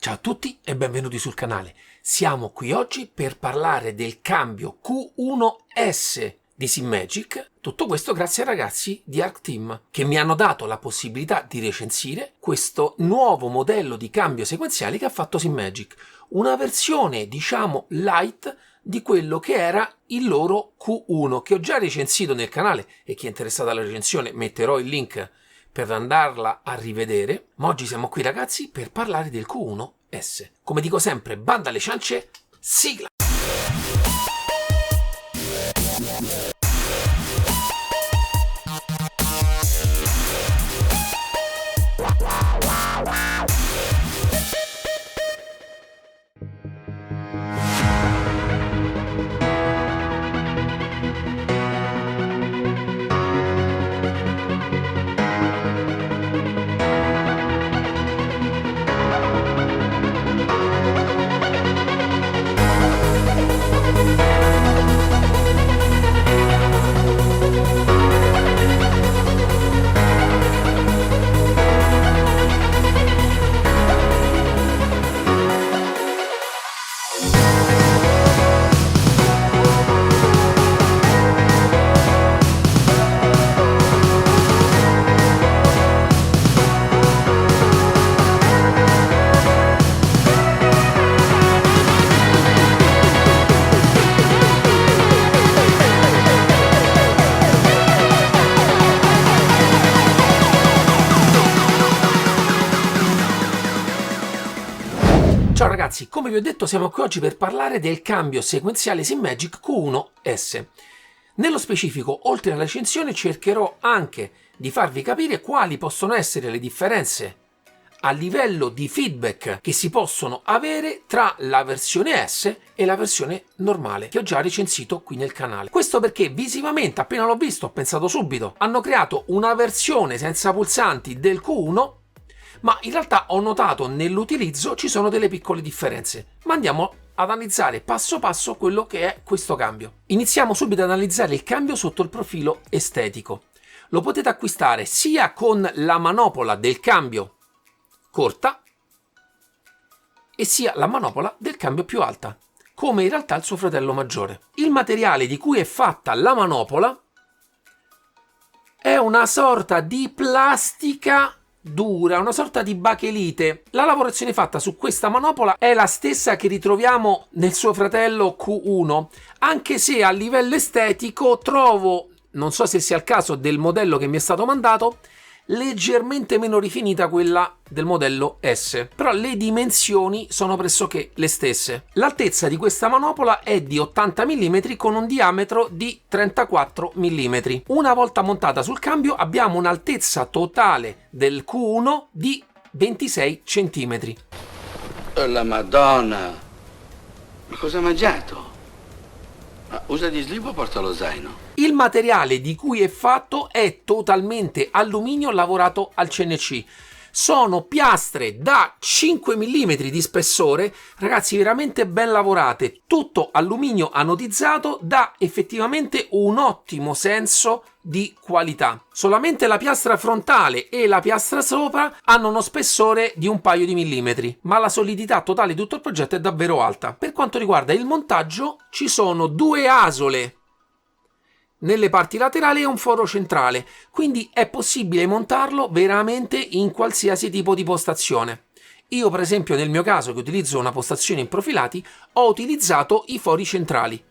Ciao a tutti e benvenuti sul canale. Siamo qui oggi per parlare del cambio Q1S di SimMagic. Tutto questo grazie ai ragazzi di ArcTeam che mi hanno dato la possibilità di recensire questo nuovo modello di cambio sequenziale che ha fatto SimMagic. Una versione, diciamo, light di quello che era il loro Q1 che ho già recensito nel canale e chi è interessato alla recensione metterò il link per andarla a rivedere, ma oggi siamo qui ragazzi per parlare del Q1S. Come dico sempre, banda alle ciance, sigla! Ciao ragazzi, come vi ho detto siamo qui oggi per parlare del cambio sequenziale SimMagic Q1S. Nello specifico, oltre alla recensione, cercherò anche di farvi capire quali possono essere le differenze a livello di feedback che si possono avere tra la versione S e la versione normale che ho già recensito qui nel canale. Questo perché visivamente, appena l'ho visto, ho pensato subito, hanno creato una versione senza pulsanti del Q1, ma in realtà ho notato nell'utilizzo ci sono delle piccole differenze. Ma andiamo ad analizzare passo passo quello che è questo cambio. Iniziamo subito ad analizzare il cambio sotto il profilo estetico. Lo potete acquistare sia con la manopola del cambio corta e sia la manopola del cambio più alta, come in realtà il suo fratello maggiore. Il materiale di cui è fatta la manopola è una sorta di plastica dura, una sorta di bachelite. La lavorazione fatta su questa manopola è la stessa che ritroviamo nel suo fratello Q1, anche se a livello estetico trovo, non so se sia il caso del modello che mi è stato mandato, leggermente meno rifinita quella del modello S, però le dimensioni sono pressoché le stesse. L'altezza di questa manopola è di 80 mm con un diametro di 34 mm. Una volta montata sul cambio abbiamo un'altezza totale del Q1 di 26 cm. La Madonna! Ma cosa ha mangiato? Usa gli slip o porta lo zaino? Il materiale di cui è fatto è totalmente alluminio lavorato al CNC. Sono piastre da 5 mm di spessore, ragazzi, veramente ben lavorate. Tutto alluminio anodizzato, dà effettivamente un ottimo senso di qualità. Solamente la piastra frontale e la piastra sopra hanno uno spessore di un paio di millimetri, ma la solidità totale di tutto il progetto è davvero alta. Per quanto riguarda il montaggio, ci sono due asole nelle parti laterali e un foro centrale, quindi è possibile montarlo veramente in qualsiasi tipo di postazione. Io per esempio nel mio caso, che utilizzo una postazione in profilati, ho utilizzato i fori centrali,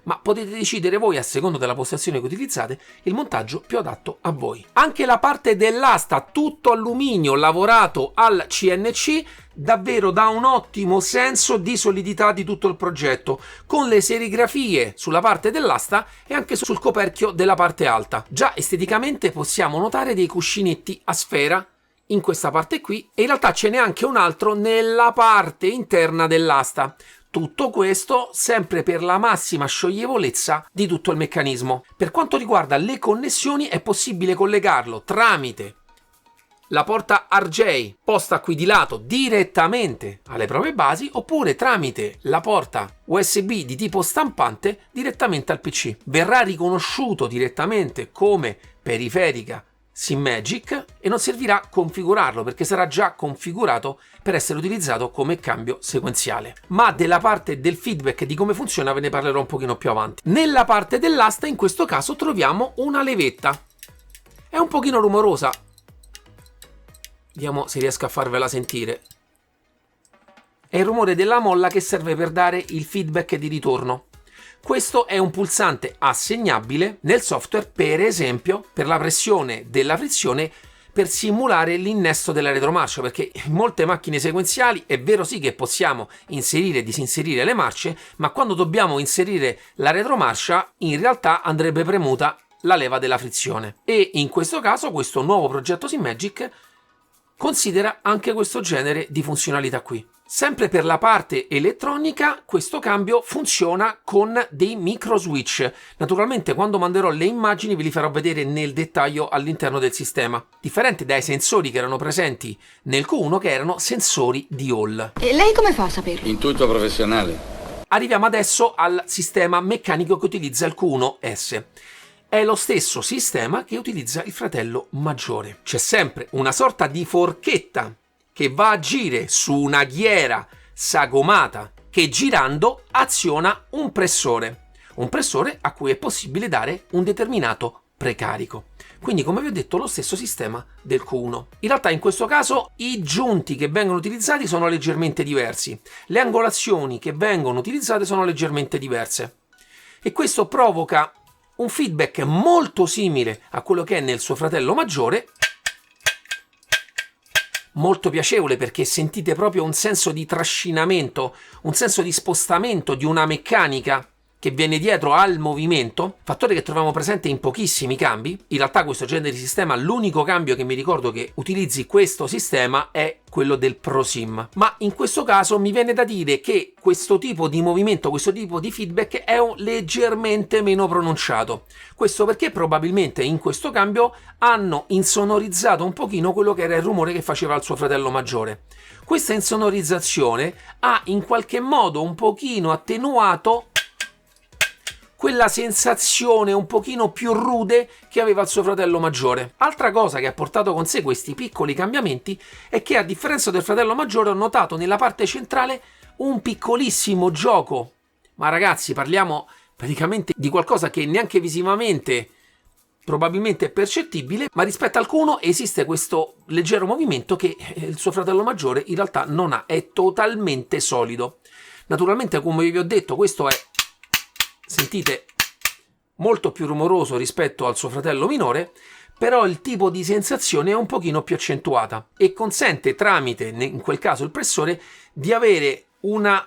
ma potete decidere voi, a seconda della postazione che utilizzate, il montaggio più adatto a voi. Anche la parte dell'asta, tutto alluminio lavorato al CNC, davvero dà un ottimo senso di solidità di tutto il progetto, con le serigrafie sulla parte dell'asta e anche sul coperchio della parte alta. Già esteticamente possiamo notare dei cuscinetti a sfera in questa parte qui, e in realtà ce n'è anche un altro nella parte interna dell'asta. Tutto questo sempre per la massima scioglievolezza di tutto il meccanismo. Per quanto riguarda le connessioni, è possibile collegarlo tramite la porta RJ posta qui di lato direttamente alle proprie basi, oppure tramite la porta USB di tipo stampante direttamente al PC. Verrà riconosciuto direttamente come periferica SimMagic e non servirà configurarlo perché sarà già configurato per essere utilizzato come cambio sequenziale. Ma della parte del feedback e di come funziona ve ne parlerò un pochino più avanti. Nella parte dell'asta in questo caso troviamo una levetta. È un pochino rumorosa. Vediamo se riesco a farvela sentire. È il rumore della molla che serve per dare il feedback di ritorno. Questo è un pulsante assegnabile nel software, per esempio, per la pressione della frizione per simulare l'innesto della retromarcia, perché in molte macchine sequenziali è vero sì che possiamo inserire e disinserire le marce, ma quando dobbiamo inserire la retromarcia in realtà andrebbe premuta la leva della frizione. E in questo caso questo nuovo progetto SimMagic considera anche questo genere di funzionalità qui. Sempre per la parte elettronica, questo cambio funziona con dei micro switch. Naturalmente quando manderò le immagini ve li farò vedere nel dettaglio all'interno del sistema, differente dai sensori che erano presenti nel Q1 che erano sensori di Hall. E lei come fa a saperlo? Intuito professionale. Arriviamo adesso al sistema meccanico che utilizza il Q1S. È lo stesso sistema che utilizza il fratello maggiore. C'è sempre una sorta di forchetta che va a agire su una ghiera sagomata che girando aziona un pressore a cui è possibile dare un determinato precarico. Quindi, come vi ho detto, lo stesso sistema del Q1. In realtà in questo caso i giunti che vengono utilizzati sono leggermente diversi, le angolazioni che vengono utilizzate sono leggermente diverse e questo provoca un feedback molto simile a quello che è nel suo fratello maggiore, molto piacevole perché sentite proprio un senso di trascinamento, un senso di spostamento di una meccanica che viene dietro al movimento, fattore che troviamo presente in pochissimi cambi. In realtà questo genere di sistema, l'unico cambio che mi ricordo che utilizzi questo sistema è quello del ProSim, ma in questo caso mi viene da dire che questo tipo di movimento, questo tipo di feedback è leggermente meno pronunciato. Questo perché probabilmente in questo cambio hanno insonorizzato un pochino quello che era il rumore che faceva il suo fratello maggiore. Questa insonorizzazione ha in qualche modo un pochino attenuato quella sensazione un pochino più rude che aveva il suo fratello maggiore. Altra cosa che ha portato con sé questi piccoli cambiamenti è che, a differenza del fratello maggiore, ho notato nella parte centrale un piccolissimo gioco. Ma ragazzi, parliamo praticamente di qualcosa che neanche visivamente probabilmente è percettibile, ma rispetto al Q1 esiste questo leggero movimento che il suo fratello maggiore in realtà non ha, è totalmente solido. Naturalmente, come vi ho detto, questo è, sentite, molto più rumoroso rispetto al suo fratello minore, però il tipo di sensazione è un pochino più accentuata e consente, tramite in quel caso il pressore, di avere un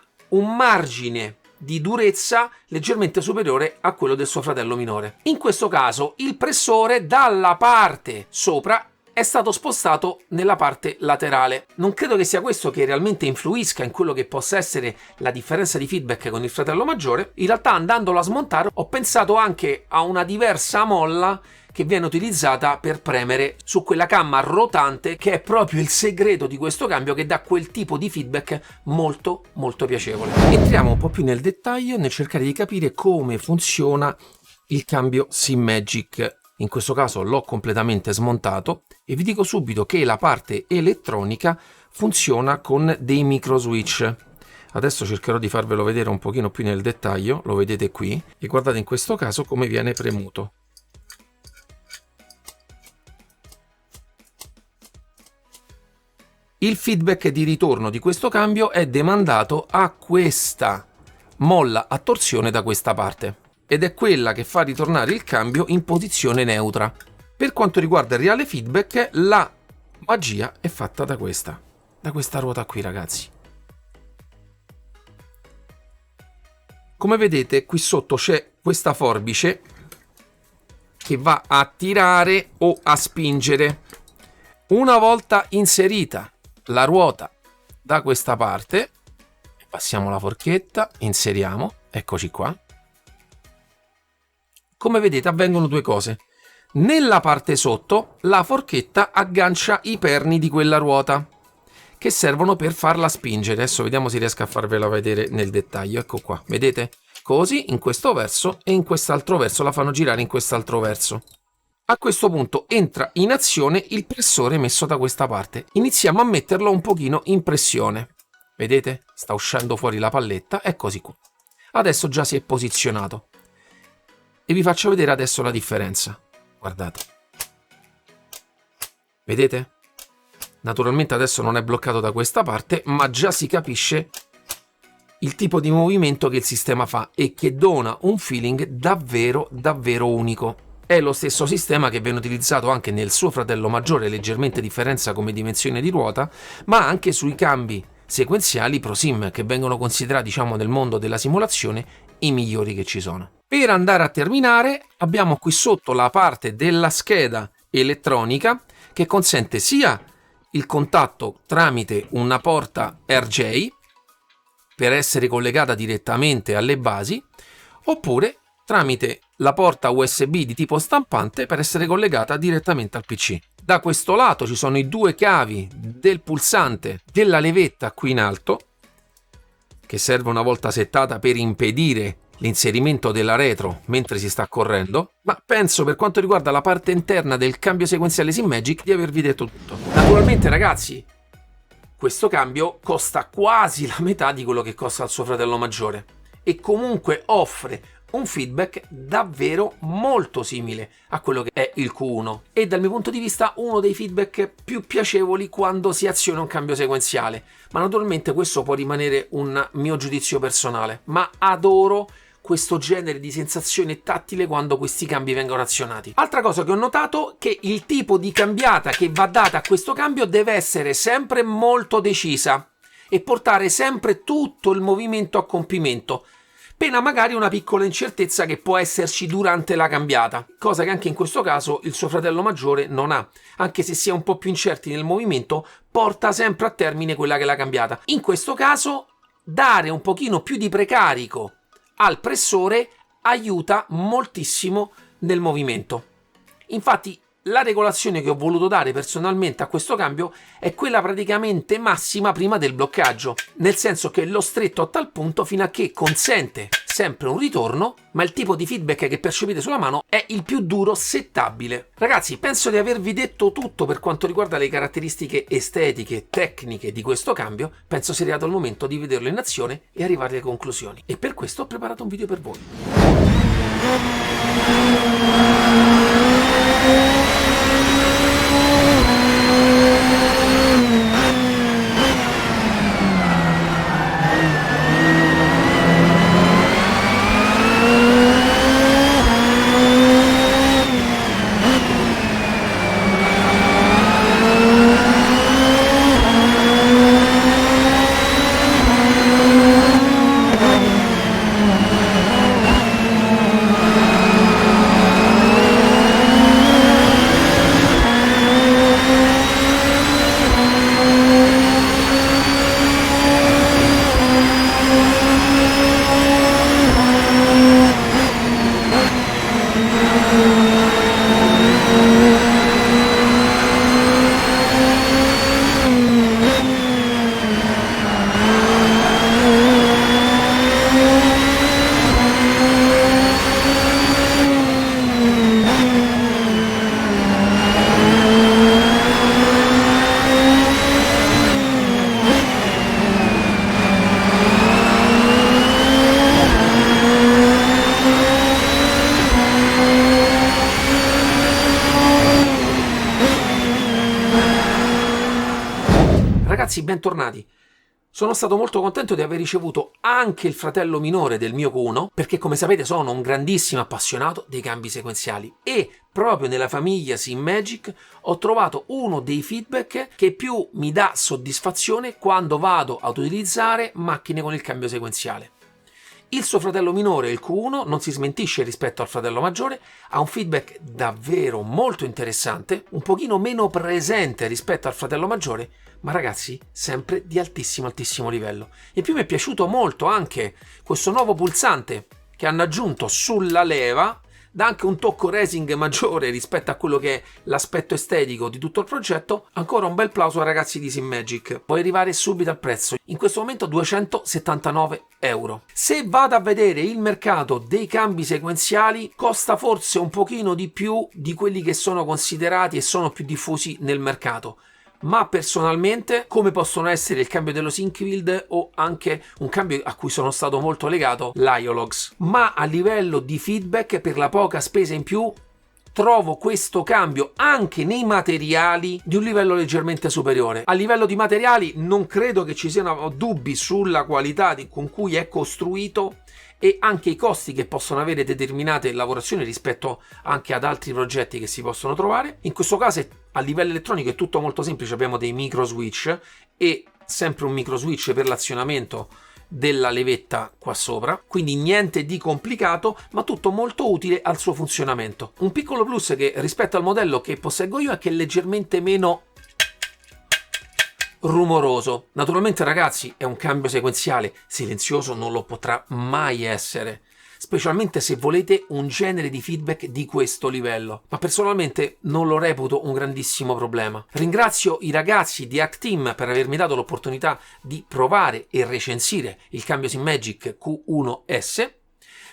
margine di durezza leggermente superiore a quello del suo fratello minore. In questo caso il pressore dalla parte sopra è stato spostato nella parte laterale. Non credo che sia questo che realmente influisca in quello che possa essere la differenza di feedback con il fratello maggiore. In realtà, andandolo a smontare, ho pensato anche a una diversa molla che viene utilizzata per premere su quella camma rotante, che è proprio il segreto di questo cambio, che dà quel tipo di feedback molto molto piacevole. Entriamo un po' più nel dettaglio nel cercare di capire come funziona il cambio SimMagic. In questo caso l'ho completamente smontato e vi dico subito che la parte elettronica funziona con dei micro switch. Adesso cercherò di farvelo vedere un pochino più nel dettaglio, lo vedete qui, e guardate in questo caso come viene premuto. Il feedback di ritorno di questo cambio è demandato a questa molla a torsione da questa parte, ed è quella che fa ritornare il cambio in posizione neutra. Per quanto riguarda il reale feedback, la magia è fatta da questa ruota qui, ragazzi. Come vedete, qui sotto c'è questa forbice che va a tirare o a spingere. Una volta inserita la ruota da questa parte, passiamo la forchetta, inseriamo, eccoci qua. Come vedete avvengono due cose. Nella parte sotto la forchetta aggancia i perni di quella ruota che servono per farla spingere. Adesso vediamo se riesco a farvela vedere nel dettaglio. Ecco qua, vedete? Così in questo verso e in quest'altro verso, la fanno girare in quest'altro verso. A questo punto entra in azione il pressore messo da questa parte. Iniziamo a metterlo un pochino in pressione. Vedete? Sta uscendo fuori la palletta, è così qua. Adesso già si è posizionato. E vi faccio vedere adesso la differenza. Guardate. Vedete? Naturalmente adesso non è bloccato da questa parte, ma già si capisce il tipo di movimento che il sistema fa e che dona un feeling davvero unico. È lo stesso sistema che viene utilizzato anche nel suo fratello maggiore, leggermente differenza come dimensione di ruota, ma anche sui cambi sequenziali ProSim, che vengono considerati, diciamo, nel mondo della simulazione i migliori che ci sono. Per andare a terminare abbiamo qui sotto la parte della scheda elettronica che consente sia il contatto tramite una porta RJ per essere collegata direttamente alle basi, oppure tramite la porta USB di tipo stampante per essere collegata direttamente al PC. Da questo lato ci sono i due cavi del pulsante della levetta qui in alto, che serve una volta settata per impedire l'inserimento della retro mentre si sta correndo, ma penso, per quanto riguarda la parte interna del cambio sequenziale SimMagic, di avervi detto tutto. Naturalmente, ragazzi, questo cambio costa quasi la metà di quello che costa il suo fratello maggiore e comunque offre un feedback davvero molto simile a quello che è il Q1 e dal mio punto di vista uno dei feedback più piacevoli quando si aziona un cambio sequenziale, ma naturalmente questo può rimanere un mio giudizio personale, ma adoro questo genere di sensazione tattile quando questi cambi vengono azionati. Altra cosa che ho notato è che il tipo di cambiata che va data a questo cambio deve essere sempre molto decisa e portare sempre tutto il movimento a compimento, pena magari una piccola incertezza che può esserci durante la cambiata, cosa che anche in questo caso il suo fratello maggiore non ha, anche se si è un po' più incerti nel movimento, porta sempre a termine quella che è la cambiata. In questo caso dare un pochino più di precarico al pressore aiuta moltissimo nel movimento. Infatti la regolazione che ho voluto dare personalmente a questo cambio è quella praticamente massima prima del bloccaggio, nel senso che l'ho stretto a tal punto fino a che consente sempre un ritorno, ma il tipo di feedback che percepite sulla mano è il più duro settabile. Ragazzi, penso di avervi detto tutto per quanto riguarda le caratteristiche estetiche, tecniche di questo cambio. Penso sia arrivato il momento di vederlo in azione e arrivare alle conclusioni. E per questo ho preparato un video per voi. Ragazzi, bentornati. Sono stato molto contento di aver ricevuto anche il fratello minore del mio Q1, perché come sapete sono un grandissimo appassionato dei cambi sequenziali e proprio nella famiglia SimMagic ho trovato uno dei feedback che più mi dà soddisfazione quando vado ad utilizzare macchine con il cambio sequenziale. Il suo fratello minore, il Q1, non si smentisce rispetto al fratello maggiore, ha un feedback davvero molto interessante, un pochino meno presente rispetto al fratello maggiore, ma ragazzi, sempre di altissimo livello. E più mi è piaciuto molto anche questo nuovo pulsante che hanno aggiunto sulla leva, dà anche un tocco racing maggiore rispetto a quello che è l'aspetto estetico di tutto il progetto. Ancora un bel plauso ai ragazzi di SIMmagic. Puoi arrivare subito al prezzo, in questo momento 279 euro. Se vado a vedere il mercato dei cambi sequenziali, costa forse un pochino di più di quelli che sono considerati e sono più diffusi nel mercato, ma personalmente, come possono essere il cambio dello sync build o anche un cambio a cui sono stato molto legato, l'IOLOGS, ma a livello di feedback, per la poca spesa in più, trovo questo cambio anche nei materiali di un livello leggermente superiore. A livello di materiali non credo che ci siano dubbi sulla qualità con cui è costruito e anche i costi che possono avere determinate lavorazioni rispetto anche ad altri progetti che si possono trovare. In questo caso a livello elettronico è tutto molto semplice, abbiamo dei micro switch e sempre un micro switch per l'azionamento della levetta qua sopra, quindi niente di complicato, ma tutto molto utile al suo funzionamento. Un piccolo plus che rispetto al modello che posseggo io è che è leggermente meno rumoroso. Naturalmente ragazzi, è un cambio sequenziale, silenzioso non lo potrà mai essere, specialmente se volete un genere di feedback di questo livello, ma personalmente non lo reputo un grandissimo problema. Ringrazio i ragazzi di Arcteam per avermi dato l'opportunità di provare e recensire il cambio SIMmagic Q1S.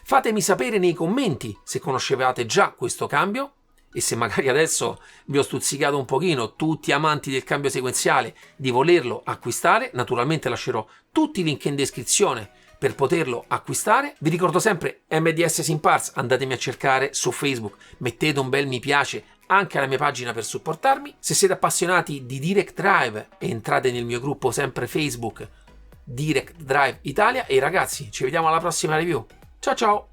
Fatemi sapere nei commenti se conoscevate già questo cambio e se magari adesso vi ho stuzzicato un pochino, tutti amanti del cambio sequenziale, di volerlo acquistare. Naturalmente lascerò tutti i link in descrizione per poterlo acquistare. Vi ricordo sempre MDS SimParts, andatemi a cercare su Facebook, mettete un bel mi piace anche alla mia pagina per supportarmi. Se siete appassionati di Direct Drive entrate nel mio gruppo sempre Facebook Direct Drive Italia e ragazzi ci vediamo alla prossima review. Ciao ciao!